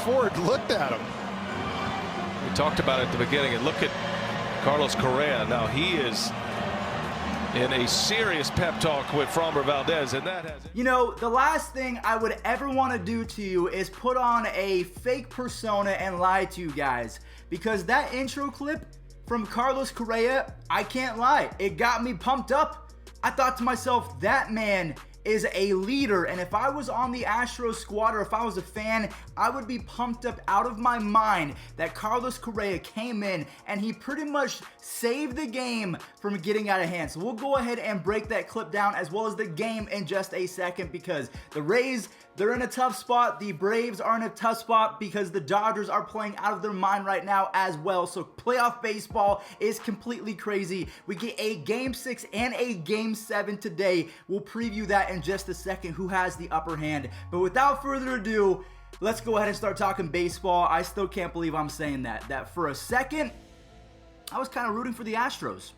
Ford looked at him. We talked about it at the beginning, and look at Carlos Correa. Now he is in a serious pep talk with Framber Valdez, and that has... You know, the last thing I would ever want to do to you is put on a fake persona and lie to you guys, because that intro clip from Carlos Correa, I can't lie, it got me pumped up. I thought to myself, that man is a leader, and if I was on the Astros squad or if I was a fan, I would be pumped up out of my mind that Carlos Correa came in and he pretty much saved the game from getting out of hand. So we'll go ahead and break that clip down as well as the game in just a second, because the Rays, they're in a tough spot. The Braves are in a tough spot because the Dodgers are playing out of their mind right now as well. So playoff baseball is completely crazy. We get a Game 6 and a Game 7 today. We'll preview that in just a second, who has the upper hand. But without further ado, let's go ahead and start talking baseball. I still can't believe I'm saying that for a second, I was kind of rooting for the Astros.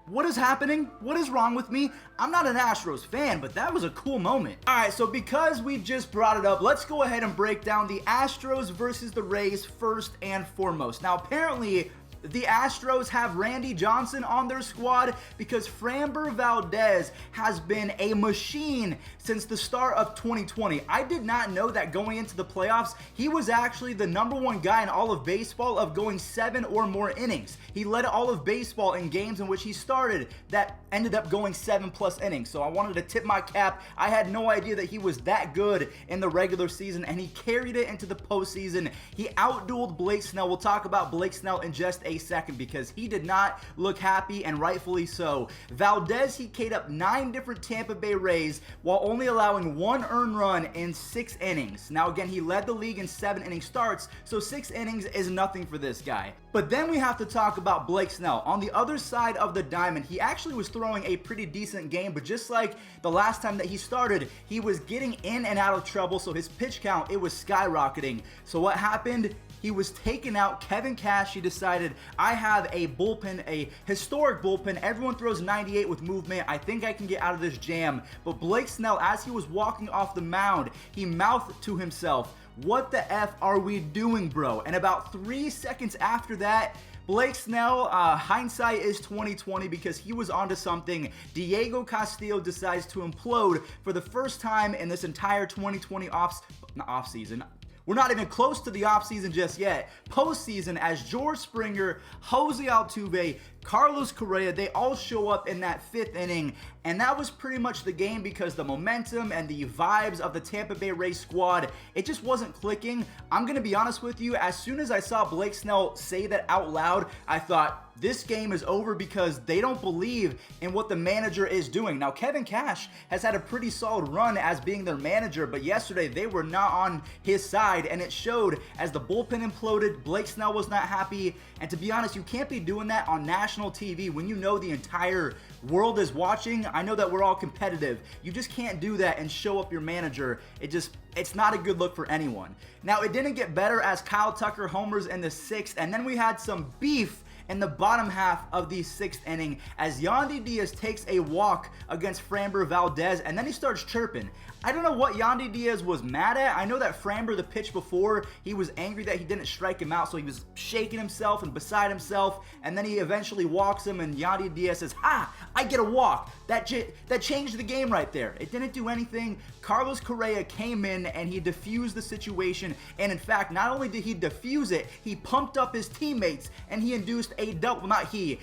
What is happening? What is wrong with me? I'm not an Astros fan, but that was a cool moment. All right, so because we just brought it up, let's go ahead and break down the Astros versus the Rays first and foremost. Now, apparently, the Astros have Randy Johnson on their squad because Framber Valdez has been a machine since the start of 2020. I did not know that going into the playoffs, he was actually the #1 guy in all of baseball of going 7 or more innings. He led all of baseball in games in which he started that ended up going 7+ innings. So I wanted to tip my cap. I had no idea that he was that good in the regular season, and he carried it into the postseason. He outdueled Blake Snell. We'll talk about Blake Snell in just a second because he did not look happy, and rightfully so. Valdez, he K'd up 9 different Tampa Bay Rays while only allowing 1 earned run in 6 innings. Now again, he led the league in 7 inning starts, so 6 innings is nothing for this guy. But then we have to talk about Blake Snell. On the other side of the diamond, he actually was throwing a pretty decent game, but just like the last time that he started, he was getting in and out of trouble, so his pitch count, it was skyrocketing. So what happened? He was taken out. Kevin Cash, he decided, I have a bullpen, a historic bullpen. Everyone throws 98 with movement. I think I can get out of this jam. But Blake Snell, as he was walking off the mound, he mouthed to himself, "What the F are we doing, bro?" And about 3 seconds after that, Blake Snell, hindsight is 2020 because he was onto something. Diego Castillo decides to implode for the first time in this entire 2020 offseason. We're not even close to the offseason just yet. Postseason, as George Springer, Jose Altuve, Carlos Correa, they all show up in that 5th inning, and that was pretty much the game because the momentum and the vibes of the Tampa Bay Rays squad, it just wasn't clicking. I'm going to be honest with you, as soon as I saw Blake Snell say that out loud, I thought, this game is over because they don't believe in what the manager is doing. Now, Kevin Cash has had a pretty solid run as being their manager, but yesterday they were not on his side, and it showed as the bullpen imploded. Blake Snell was not happy, and to be honest, you can't be doing that on national TV when you know the entire world is watching. I know that we're all competitive. You just can't do that and show up your manager. It's not a good look for anyone. Now, it didn't get better as Kyle Tucker homers in the 6th, and then we had some beef in the bottom half of the 6th inning as Yandy Diaz takes a walk against Framber Valdez, and then he starts chirping. I don't know what Yandy Diaz was mad at. I know that Framber, the pitch before, he was angry that he didn't strike him out, so he was shaking himself and beside himself, and then he eventually walks him, and Yandy Diaz says, "Ha! I get a walk." That changed the game right there. It didn't do anything. Carlos Correa came in and he diffused the situation, and in fact, not only did he diffuse it, he pumped up his teammates, and he induced a double, not he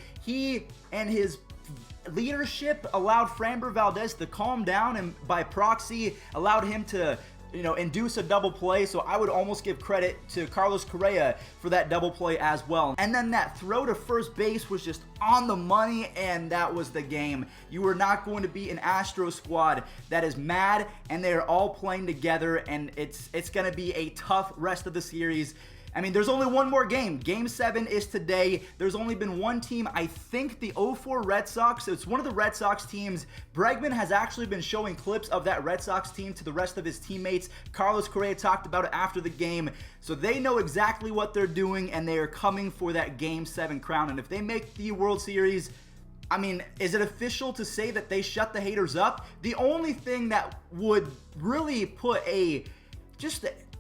and his leadership allowed Framber Valdez to calm down, and by proxy allowed him to, induce a double play. So I would almost give credit to Carlos Correa for that double play as well. And then that throw to first base was just on the money, and that was the game. You are not going to be an Astro squad that is mad, and they are all playing together, and it's going to be a tough rest of the series. I mean, there's only one more game. Game 7 is today. There's only been one team, I think the 04 Red Sox. It's one of the Red Sox teams. Bregman has actually been showing clips of that Red Sox team to the rest of his teammates. Carlos Correa talked about it after the game. So they know exactly what they're doing, and they are coming for that Game 7 crown. And if they make the World Series, I mean, is it official to say that they shut the haters up? The only thing that would really put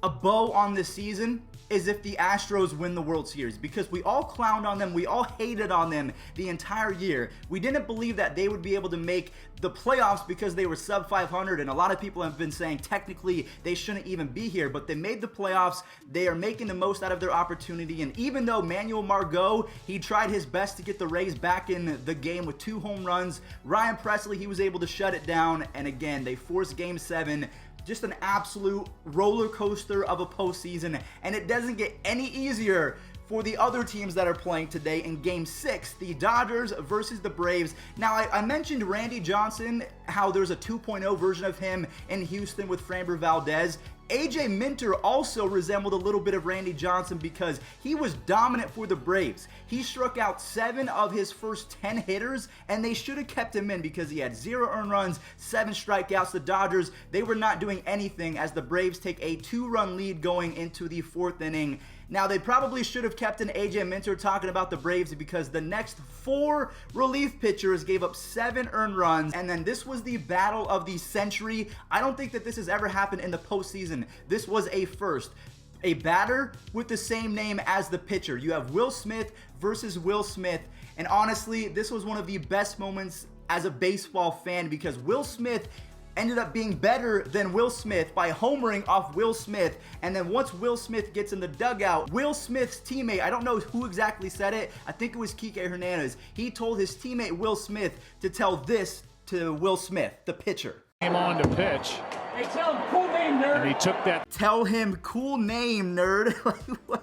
a bow on this season is if the Astros win the World Series, because we all clowned on them, we all hated on them the entire year. We didn't believe that they would be able to make the playoffs because they were sub 500, and a lot of people have been saying technically they shouldn't even be here, but they made the playoffs. They are making the most out of their opportunity, and even though Manuel Margot, he tried his best to get the Rays back in the game with 2 home runs, Ryan Presley, he was able to shut it down, and again, they forced Game 7. Just an absolute roller coaster of a postseason, and it doesn't get any easier for the other teams that are playing today in Game 6, the Dodgers versus the Braves. Now, I mentioned Randy Johnson, how there's a 2.0 version of him in Houston with Framber Valdez. AJ Minter also resembled a little bit of Randy Johnson because he was dominant for the Braves. He struck out 7 of his first 10 hitters, and they should have kept him in because he had 0 earned runs, 7 strikeouts. The Dodgers, they were not doing anything as the Braves take a 2-run lead going into the 4th inning. Now, they probably should have kept an AJ Minter talking about the Braves because the next 4 relief pitchers gave up 7 earned runs, and then this was the battle of the century. I don't think that this has ever happened in the postseason. This was a first. A batter with the same name as the pitcher. You have Will Smith versus Will Smith, and honestly, this was one of the best moments as a baseball fan because Will Smith ended up being better than Will Smith by homering off Will Smith. And then once Will Smith gets in the dugout, Will Smith's teammate, I don't know who exactly said it, I think it was Kike Hernandez, he told his teammate Will Smith to tell this to Will Smith, the pitcher. Came on to pitch. Hey, tell him cool name, nerd. And he took that. Tell him cool name, nerd. Like, what?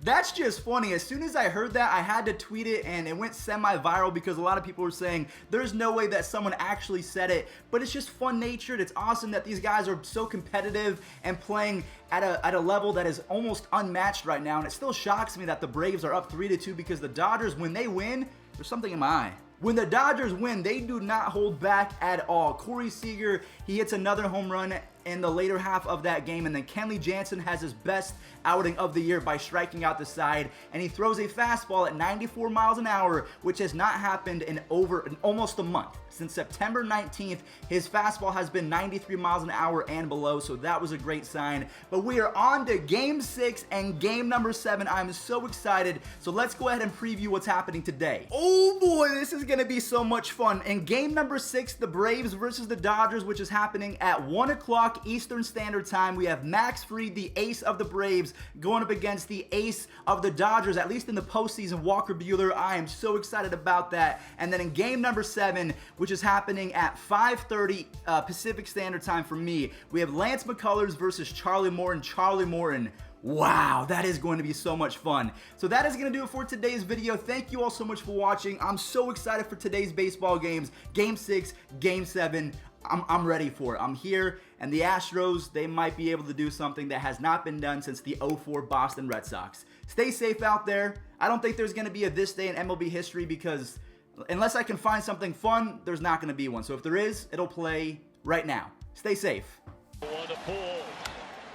That's just funny. As soon as I heard that, I had to tweet it, and it went semi-viral because a lot of people were saying there's no way that someone actually said it, but it's just fun-natured. It's awesome that these guys are so competitive and playing at a level that is almost unmatched right now, and it still shocks me that the Braves are up 3-2 because the Dodgers, when they win, there's something in my eye. When the Dodgers win, they do not hold back at all. Corey Seager, he hits another home run in the later half of that game, and then Kenley Jansen has his best outing of the year by striking out the side, and he throws a fastball at 94 miles an hour, which has not happened in almost a month. Since September 19th, his fastball has been 93 miles an hour and below, so that was a great sign. But we are on to Game 6 and Game number 7. I'm so excited, so let's go ahead and preview what's happening today. Oh boy, this is going to be so much fun. In Game number 6, the Braves versus the Dodgers, which is happening at 1 o'clock Eastern Standard Time. We have Max Fried, the ace of the Braves, going up against the ace of the Dodgers, at least in the postseason, Walker Buehler. I am so excited about that. And then in Game number 7, which is happening at 5:30 Pacific Standard Time for me, we have Lance McCullers versus Charlie Morton. Charlie Morton. Wow, that is going to be so much fun. So that is going to do it for today's video. Thank you all so much for watching. I'm so excited for today's baseball games. Game 6, Game 7. I'm ready for it. I'm here, and the Astros, they might be able to do something that has not been done since the 04 Boston Red Sox. Stay safe out there. I don't think there's going to be a this day in MLB history because unless I can find something fun, there's not going to be one. So if there is, it'll play right now. Stay safe. On the pool.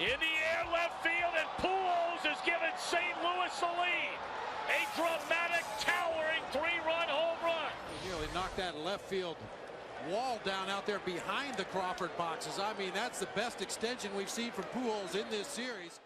In the air, left field, and Pujols has given St. Louis the lead. A dramatic, towering 3-run home run. He nearly knocked that left field wall down out there behind the Crawford boxes. I mean, that's the best extension we've seen from Pujols in this series.